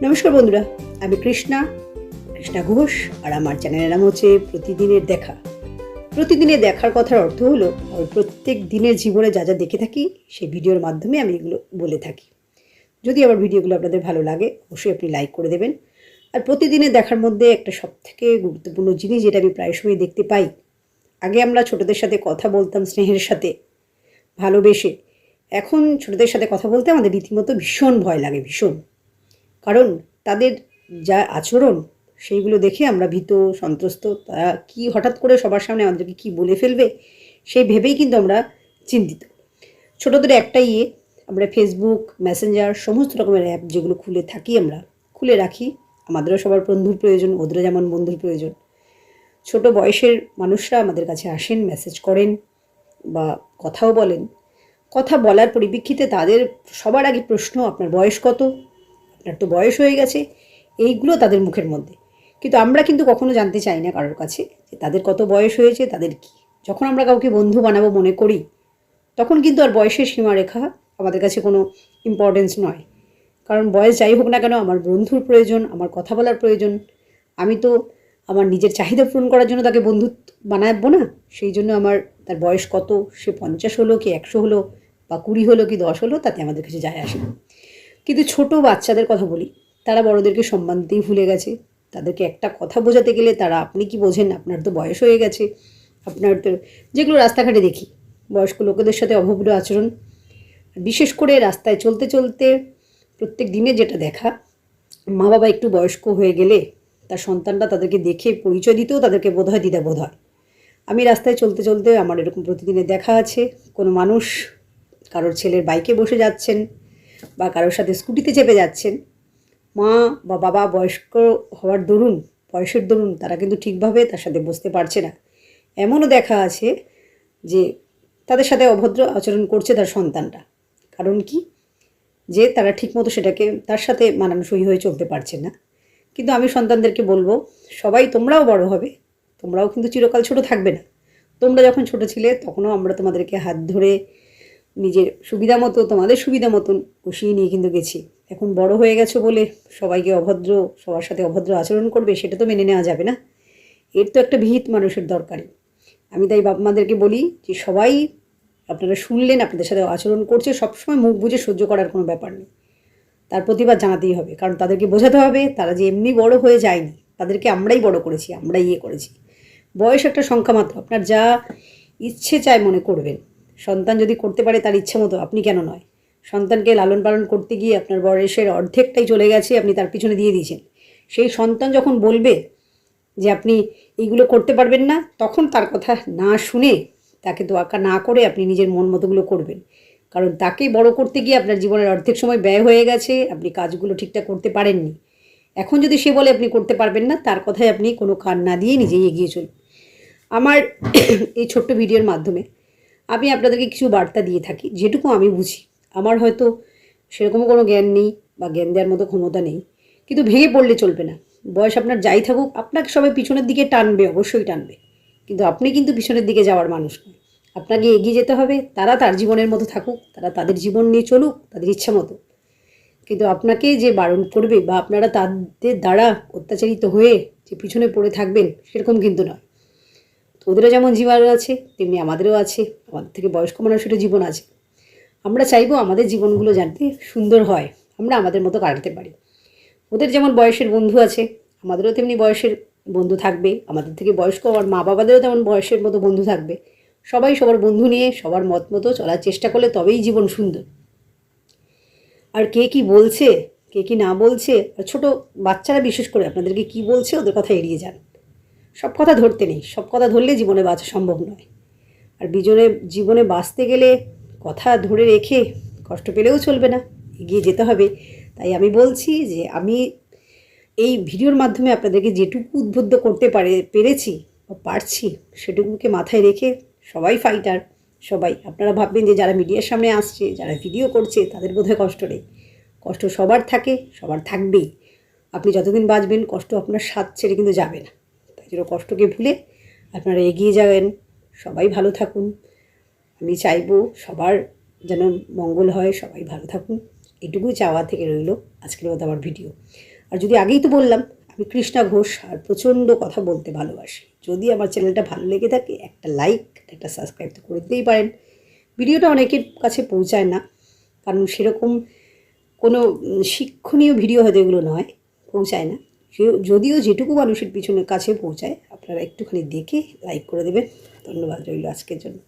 নমস্কার বন্ধুরা, আমি কৃষ্ণা ঘোষ। আর আমার চ্যানেলের নাম হচ্ছে প্রতিদিনের দেখা। প্রতিদিনের দেখার কথার অর্থ হলো আমি প্রত্যেক দিনের জীবনে যা যা দেখে থাকি সেই ভিডিওর মাধ্যমে আমি এগুলো বলে থাকি। যদি আমার ভিডিওগুলো আপনাদের ভালো লাগে অবশ্যই আপনি লাইক করে দেবেন। আর প্রতিদিনের দেখার মধ্যে একটা সবথেকে গুরুত্বপূর্ণ জিনিস যেটা আমি প্রায় সময় দেখতে পাই, আগে আমরা ছোটদের সাথে কথা বলতাম স্নেহের সাথে, ভালোবেসে। এখন ছোটদের সাথে কথা বলতে আমাদের রীতিমতো ভীষণ ভয় লাগে, ভীষণ। কারণ তাদের যা আচরণ সেইগুলো দেখে আমরা ভীত, সন্ত্রস্ত। তারা কী হঠাৎ করে সবার সামনে আমাদেরকে কী বলে ফেলবে সেই ভেবেই কিন্তু আমরা চিন্তিত। ছোটদের একটা আমরা ফেসবুক, মেসেঞ্জার, সমস্ত রকমের অ্যাপ যেগুলো আমরা খুলে রাখি। আমাদেরও সবার বন্ধুর প্রয়োজন, ওদেরও যেমন বন্ধুর প্রয়োজন। ছোট বয়সের মানুষরা আমাদের কাছে আসেন, মেসেজ করেন বা কথাও বলেন। কথা বলার পরিপ্রেক্ষিতে তাদের সবার আগে প্রশ্ন, আপনার বয়স কত? আপনার তো বয়স হয়ে গেছে। এইগুলো তাদের মুখের মধ্যে। কিন্তু আমরা কিন্তু কখনো জানতে চাই না কারোর কাছে যে তাদের কত বয়স হয়েছে, তাদের কী। যখন আমরা কাউকে বন্ধু বানাবো মনে করি, তখন কিন্তু আর বয়সের সীমারেখা আমাদের কাছে কোনো ইম্পর্টেন্স নয়। কারণ বয়স যাই হোক না কেন, আমার বন্ধুর প্রয়োজন, আমার কথা বলার প্রয়োজন। আমি তো আমার নিজের চাহিদা পূরণ করার জন্য তাকে বন্ধু বানাবো না। সেই জন্য আমার তার বয়স কত, সে 50 হলো কি 100 হলো বা 20 হলো কি 10 হলো, তাতে আমাদের কিছু যায় আসে না। কিন্তু ছোট বাচ্চাদের কথা বলি, তারা বড়দেরকে সম্মান দিতেই ভুলে গেছে। তাদেরকে একটা কথা বোঝাতে গেলে তারা, আপনি কি বোঝেন, আপনার তো বয়স হয়ে গেছে। আপনার তো, যেগুলো রাস্তাঘাটে দেখি বয়স্ক লোকেদের সাথে অভদ্র আচরণ, বিশেষ করে রাস্তায় চলতে চলতে প্রত্যেক দিনে যেটা দেখা, মা বাবা একটু বয়স্ক হয়ে গেলে তার সন্তানরা তাদেরকে দেখে পরিচয় দিতেও তাদেরকে বোধহয় দ্বিধাবোধ হয়। আমি রাস্তায় চলতে চলতে আমার এরকম প্রতিদিনের দেখা আছে। কোনো মানুষ কারোর ছেলের বাইকে বসে যাচ্ছেন বা কারোর সাথে স্কুটিতে চেপে যাচ্ছেন। মা বা বাবা বয়স্ক হওয়ার দরুন, বয়সের দরুন তারা কিন্তু ঠিকভাবে তার সাথে বসতে পারছে না। এমনও দেখা আছে যে তাদের সাথে অভদ্র আচরণ করছে তার সন্তানরা। কারণ কি? যে তারা ঠিকমতো সেটাকে তার সাথে মানানসই হয়ে চলতে পারছে না। কিন্তু আমি সন্তানদেরকে বলবো, সবাই তোমরাও বড় হবে, তোমরাও কিন্তু চিরকাল ছোট থাকবে না। তোমরা যখন ছোট ছিলে তখনও আমরা তোমাদেরকে হাত ধরে নিজের সুবিধা মতো, তোমাদের সুবিধা মতন বসিয়ে নিয়ে কিন্তু গেছি। এখন বড় হয়ে গেছো বলে সবাইকে অভদ্র, সবার সাথে অভদ্র আচরণ করবে, সেটা তো মেনে নেওয়া যাবে না। এর তো একটা বিহিত মানুষের দরকারি। আমি তাই বাবা মাদেরকে বলি যে সবাই আপনারা শুনলেন আপনাদের সাথে আচরণ করছে, সবসময় মুখ বুজে সহ্য করার কোনো ব্যাপার নেই। তার প্রতিবাদ জানাতেই হবে, কারণ তাদেরকে বোঝাতে হবে তারা যে এমনি বড় হয়ে যায়নি, তাদেরকে আমরাই বড় করেছি, আমরাই করেছি। বয়স একটা সংখ্যা মাত্র। আপনার যা ইচ্ছে চায় মনে করবেন। সন্তান যদি করতে পারে তার ইচ্ছে মতো, আপনি কেন নয়? সন্তানকে লালন পালন করতে গিয়ে আপনার বয়সের অর্ধেকটাই চলে গেছে, আপনি তার পিছনে দিয়ে দিয়েছেন। সেই সন্তান যখন বলবে যে আপনি এইগুলো করতে পারবেন না, তখন তার কথা না শুনে, তাকে তোয়াক্কা না করে আপনি নিজের মন মতোগুলো করবেন। কারণ তাকে বড় করতে গিয়ে আপনার জীবনের অর্ধেক সময় ব্যয় হয়ে গেছে, আপনি কাজগুলো ঠিকঠাক করতে পারেননি। এখন যদি সে বলে আপনি করতে পারবেন না, তার কথায় আপনি কোনো কান না দিয়ে নিজেই এগিয়ে চলুন। আমার এই ছোট্ট ভিডিওর মাধ্যমে আমি আপনাদেরকে কিছু বার্তা দিয়ে থাকি, যেটুকু আমি বুঝি। আমার হয়তো সেরকমও কোনো জ্ঞান নেই বা জ্ঞান দেওয়ার মতো ক্ষমতা নেই, কিন্তু ভেঙে পড়লে চলবে না। বয়স আপনার যাই থাকুক, আপনাকে সবাই পিছনের দিকে টানবে, অবশ্যই টানবে, কিন্তু আপনি কিন্তু পিছনের দিকে যাওয়ার মানুষ নয়। আপনাকে এগিয়ে যেতে হবে। তারা তার জীবনের মতো থাকুক, তারা তাদের জীবন নিয়ে চলুক তাদের ইচ্ছা মতো, কিন্তু আপনাকে যে বারণ করবে বা আপনারা তাদের দ্বারা অত্যাচারিত হয়ে যে পিছনে পড়ে থাকবেন, সেরকম কিন্তু নয়। ওদেরও যেমন জীবন আছে তেমনি আমাদেরও আছে, আমাদের থেকে বয়স্ক মানুষেরও জীবন আছে। আমরা চাইবো আমাদের জীবনগুলো যাতে সুন্দর হয়, আমরা আমাদের মতো কাটাতে পারি। ওদের যেমন বয়সের বন্ধু আছে, আমাদেরও তেমনি বয়সের বন্ধু থাকবে। আমাদের থেকে বয়স্ক আমার মা বাবাদেরও তেমন বয়সের মতো বন্ধু থাকবে। সবাই সবার বন্ধু নিয়ে সবার মত মতো চলার চেষ্টা করলে তবেই জীবন সুন্দর। আর কে কী বলছে, কে কী না বলছে, আর ছোটো বাচ্চারা বিশেষ করে আপনাদেরকে কী বলছে ওদের কথা এড়িয়ে যান। সব কথা ধরতে নেই, সব কথা ধরলে জীবনে বাঁচা সম্ভব নয়। আর জীবনে বাঁচতে গেলে কথা ধরে রেখে কষ্ট পেলেও চলবে না, এগিয়ে যেতে হবে। তাই আমি বলছি যে আমি এই ভিডিওর মাধ্যমে আপনাদেরকে যেটুকু উদ্বুদ্ধ করতে পেরেছি বা পারছি, সেটুকুকে মাথায় রেখে সবাই ফাইটার। সবাই আপনারা ভাববেন যে যারা মিডিয়ার সামনে আসছে, যারা ভিডিও করছে, তাদের বোধহয় কষ্ট নেই। কষ্ট সবার থাকে, সবার থাকবেই। আপনি যতদিন বাঁচবেন কষ্ট আপনার স্বাদ ছেড়ে কিন্তু যাবে না। তাই জন্য কষ্টকে ভুলে আপনারা এগিয়ে যাবেন। সবাই ভালো থাকুন। আমি চাইবো সবার যেন মঙ্গল হয়, সবাই ভালো থাকুন। এটুকুই চাওয়া থেকে রইল আজকের মতো আমার ভিডিও। আর যদি আগেই তো বললাম আমি কৃষ্ণা ঘোষ আর প্রচণ্ড কথা বলতে ভালোবাসি। যদি আমার চ্যানেলটা ভালো লেগে থাকে একটা লাইক একটা সাবস্ক্রাইব তো করে দিতেই পারেন। ভিডিওটা অনেকের কাছে পৌঁছায় না, কারণ সেরকম কোনো শিক্ষণীয় ভিডিও হয়তো এগুলো নয়, পৌঁছায় না। যদিও যেটুকু মানুষের পিছনের কাছে পৌঁছায় আপনারা একটুখানি দেখে লাইক করে দেবেন। ধন্যবাদ রইল আজকের জন্য।